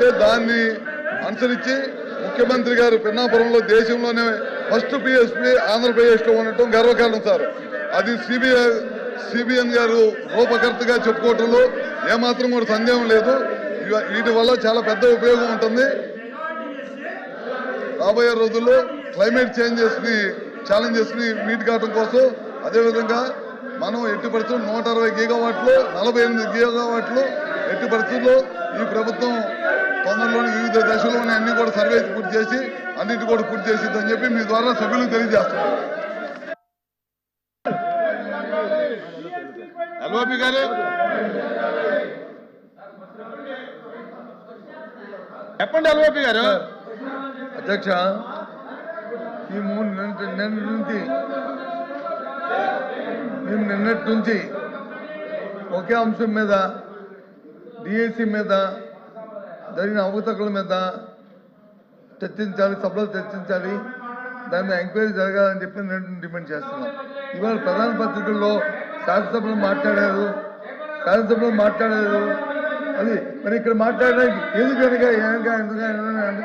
ఉంటే దాన్ని అనుసరించి ముఖ్యమంత్రి గారు పిన్నాపురంలో దేశంలోనే ఫస్ట్ పిఎస్పీ ఆంధ్రప్రదేశ్లో ఉండటం గర్వకారణం సార్. అది సిబిఎన్ గారు రూపకర్తగా చెప్పుకోవటంలో ఏమాత్రం కూడా సందేహం లేదు. వీటి వల్ల చాలా పెద్ద ఉపయోగం ఉంటుంది. రాబోయే రోజుల్లో క్లైమేట్ ఛాలెంజెస్ ని మీట్ కావడం కోసం అదేవిధంగా మనం ఎట్టి పరిస్థితుల్లో 160 గీగావాట్లు 48 గీగావాట్లు ఎట్టి పరిస్థితుల్లో ఈ ప్రభుత్వం తొందరలోని వివిధ దశలోని అన్ని కూడా సర్వే పూర్తి చేసి అన్నిటి కూడా పూర్తి చేసిద్దని చెప్పి మీ ద్వారా సభ్యులకు తెలియజేస్తున్నాం. ఎల్ఓపి గారు చెప్పండి. ఎల్ఓపి గారు. అధ్యక్ష, ఈ నిన్నటి నుంచి ఒకే అంశం మీద డిఎస్సి మీద జరిగిన అవకతవకల మీద చర్చించాలి, సభలో చర్చించాలి, దాని మీద ఎంక్వైరీ జరగాలని చెప్పి నేను డిమాండ్ చేస్తున్నాం. ఇవాళ ప్రధాన పత్రికల్లో శాసనసభలో మాట్లాడారు. అది మరి ఇక్కడ మాట్లాడడానికి ఎందుకు ఎందుకు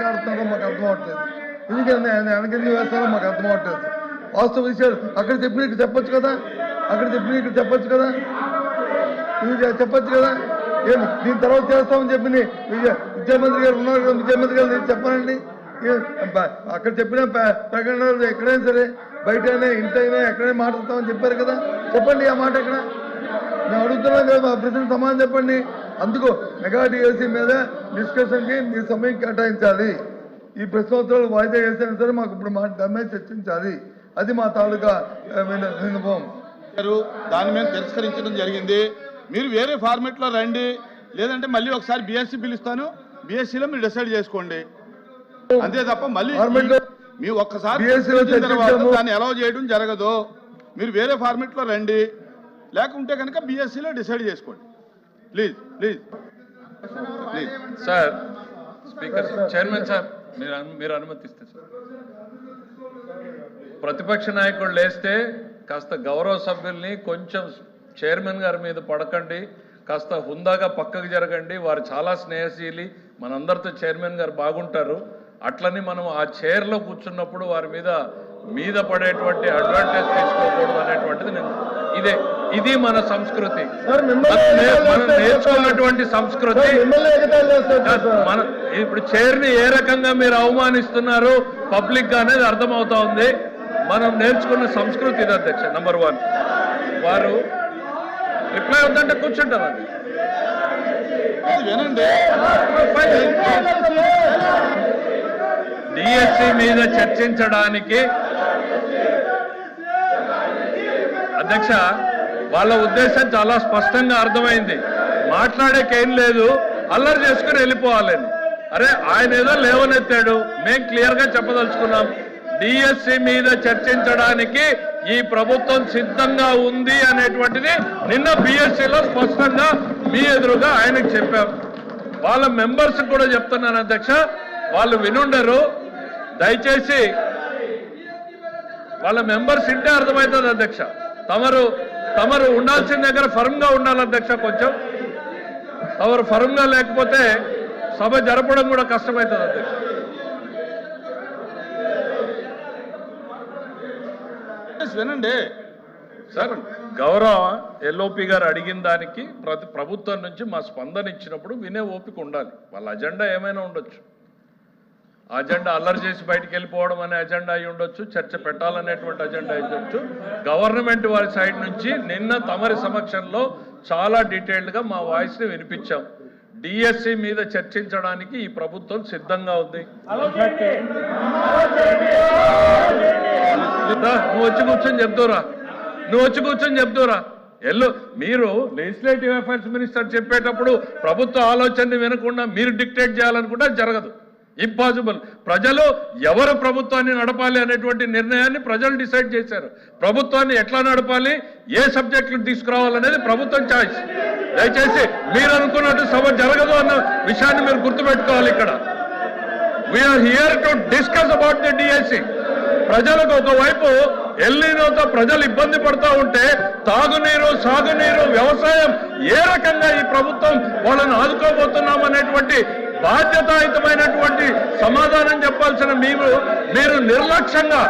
ఆడుతున్నారో మాకు అర్థం అవ్వట్లేదు. ఎందుకంటే వెనకెందుకు వేస్తారో మాకు అర్థం అవ్వట్లేదు. వాస్తవ విషయాలు అక్కడ చెప్పిన ఇక్కడ చెప్పొచ్చు కదా, ఇది చెప్పొచ్చు కదా. ఏమి దీని తర్వాత చేస్తామని చెప్పి విద్యామంత్రి గారు ఉన్నారు కదా, విద్యామంత్రి గారు నేను చెప్పానండి. అక్కడ చెప్పిన ప్రకటనలు ఎక్కడైనా సరే బయటైనా ఇంటైనా ఎక్కడైనా మాట్లాడతామని చెప్పారు కదా, చెప్పండి ఆ మాట ఎక్కడ. మేము అడుగుతున్నాం కదా, మా ప్రశ్న సమాధానం చెప్పండి. అందుకు మెగా డిఎస్సి మీద డిస్కషన్కి మీ సమయం కేటాయించాలి. ఈ ప్రశ్నోత్తరాలు వాయిదా వేసినా సరే మాకు ఇప్పుడు దాని మీద చర్చించాలి. అది మా తాలూకా విన్నపం. దాని మీద తిరస్కరించడం జరిగింది. మీరు వేరే ఫార్మెట్లో రండి, లేదంటే మళ్ళీ ఒకసారి బీఎస్సీ పిలుస్తాను, బీఎస్సీలో మీరు డిసైడ్ చేసుకోండి. అంతే తప్ప మళ్ళీ మీ ఒక్కసారి దాన్ని అలౌ చేయడం జరగదు. మీరు వేరే ఫార్మెట్లో రండి, లేకుంటే కనుక బీఎస్సీలో డిసైడ్ చేసుకోండి. Please please please. Sir speaker, chairman sir, మీరు అనుమతిస్తే సార్. ప్రతిపక్ష నాయకుడు లేస్తే కాస్త గౌరవ సభ్యుల్ని కొంచెం చైర్మన్ గారి మీద పడకండి, కాస్త హుందాగా పక్కకు జరగండి. వారు చాలా స్నేహశీలి, మనందరితో చైర్మన్ గారు బాగుంటారు. అట్లని మనం ఆ చైర్లో కూర్చున్నప్పుడు వారి మీద పడేటువంటి అడ్వాంటేజ్ తీసుకోకూడదు అనేటువంటిది ఇది మన సంస్కృతి, మనం నేర్చుకున్నటువంటి సంస్కృతి. ఇప్పుడు చైర్ని ఏ రకంగా మీరు అవమానిస్తున్నారు పబ్లిక్ గా అనేది అర్థమవుతా ఉంది. మనం నేర్చుకున్న సంస్కృతి ఇది అధ్యక్ష. నంబర్ 1, వారు రిప్లై అవుతుంటే కూర్చుంటారు. వినండి, డిఎస్సి మీద చర్చించడానికి అధ్యక్ష వాళ్ళ ఉద్దేశం చాలా స్పష్టంగా అర్థమైంది. మాట్లాడేకేం లేదు, అల్లరి చేసుకుని వెళ్ళిపోవాలని. అరే ఆయన ఏదో లేవనెత్తాడు, మేము క్లియర్ గా చెప్పదలుచుకున్నాం. డిఎస్సి మీద చర్చించడానికి ఈ ప్రభుత్వం సిద్ధంగా ఉంది అనేటువంటిది నిన్న బిఎస్సిలో స్పష్టంగా మీ ఎదురుగా ఆయనకు చెప్పాం. వాళ్ళ మెంబర్స్ కూడా చెప్తున్నాను అధ్యక్ష, వాళ్ళు వినుండరు. దయచేసి వాళ్ళ మెంబర్స్ ఇంటే అర్థమవుతుంది అధ్యక్ష. తమరు ఉండాల్సిన దగ్గర ఫర్మ్ గా ఉండాలి అధ్యక్ష. కొంచెం తమరు ఫర్మ్ గా లేకపోతే సభ జరపడం కూడా కష్టమవుతుంది అధ్యక్ష. వినండి సార్, గౌరవ ఎల్ఓపి గారు అడిగిన దానికి ప్రభుత్వం నుంచి మా స్పందన ఇచ్చినప్పుడు వినే ఓపిక ఉండాలి. వాళ్ళ అజెండా ఏమైనా ఉండొచ్చు, అజెండా అల్లరి చేసి బయటికి వెళ్ళిపోవడం అనే అజెండా అయి ఉండొచ్చు, చర్చ పెట్టాలనేటువంటి అజెండా అయి ఉండొచ్చు. గవర్నమెంట్ వారి సైడ్ నుంచి నిన్న తమరి సమక్షంలో చాలా డీటెయిల్డ్గా మా వాయిస్ని వినిపించాం. డిఎస్సి మీద చర్చించడానికి ఈ ప్రభుత్వం సిద్ధంగా ఉంది. నువ్వు వచ్చి కూర్చొని చెప్తారా, మీరు లెజిస్లేటివ్ అఫైర్స్ మినిస్టర్ చెప్పేటప్పుడు ప్రభుత్వ ఆలోచనని వినకుండా మీరు డిక్టేట్ చేయాలనుకుంటే జరగదు, ఇంపాసిబుల్. ప్రజలు ఎవరు ప్రభుత్వాన్ని నడపాలి అనేటువంటి నిర్ణయాన్ని ప్రజలు డిసైడ్ చేశారు. ప్రభుత్వాన్ని ఎట్లా నడపాలి, ఏ సబ్జెక్టులు తీసుకురావాలనేది ప్రభుత్వం చాయిస్. దయచేసి మీరు అనుకున్నట్టు సభ జరగదు అన్న విషయాన్ని మీరు గుర్తుపెట్టుకోవాలి. ఇక్కడ we are here to discuss about the DSC. ప్రజలకు ఒకవైపు ఎల్నినోతో ప్రజలు ఇబ్బంది పడుతూ ఉంటే తాగునీరు, సాగునీరు, వ్యవసాయం ఏ రకంగా ఈ ప్రభుత్వం వాళ్ళని ఆదుకోబోతున్నాం అనేటువంటి బాధ్యతాయుతమైనటువంటి సమాధానం చెప్పాల్సిన మీరు నిర్లక్ష్యంగా